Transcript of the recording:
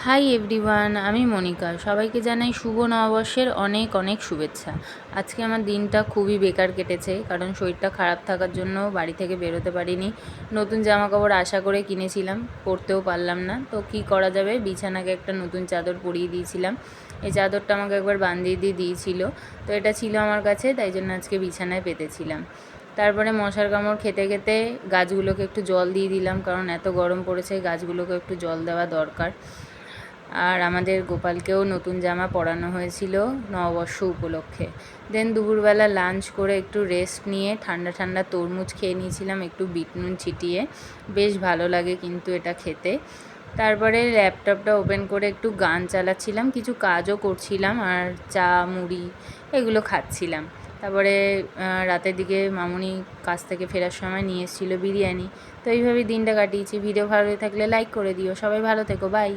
Hi everyone, আমি মনিকা। সবাইকে জানাই শুভ নববর্ষের অনেক অনেক শুভেচ্ছা। আজকে আমার দিনটা খুবই বেকার কেটেছে, কারণ শরীরটা খারাপ থাকার জন্য বাড়ি থেকে বেরোতে পারিনি। নতুন জামা কাপড় আশা করে কিনেছিলাম, পরতেও পারলাম না। তো কি করা যাবে, বিছানাকে একটা নতুন চাদর পরিয়ে দিয়েছিলাম। এই চাদরটা আমাকে একবার বান্ধিয়ে দিয়েছিল, তো এটা ছিল আমার কাছে, তাই জন্য আজকে বিছানায় পেতেছিলাম। তারপরে মশার কামড় খেতে খেতে গাছগুলোকে একটু জল দিয়ে দিলাম, কারণ এত গরম পড়েছে, গাছগুলোকে একটু জল দেওয়া দরকার। আর আমাদের গোপালকেও নতুন জামা পরানো হয়েছিল নববর্ষ উপলক্ষে। দেন দুপুরবেলা লাঞ্চ করে একটু রেস্ট নিয়ে ঠান্ডা ঠান্ডা তরমুজ খেয়ে নিয়েছিলাম একটু বিট নুন ছিটিয়ে। বেশ ভালো লাগে কিন্তু এটা খেতে। তারপরে ল্যাপটপটা ওপেন করে একটু গান চালাচ্ছিলাম, কিছু কাজও করছিলাম, আর চা মুড়ি এগুলো খাচ্ছিলাম। তারপরে রাতের দিকে মামুনি কাজ থেকে ফেরার সময় নিয়ে এসেছিলো বিরিয়ানি। তো এইভাবেই দিনটা কাটিয়েছি। ভিডিও ভালো থাকলে লাইক করে দিও। সবাই ভালো থেকো, বাই।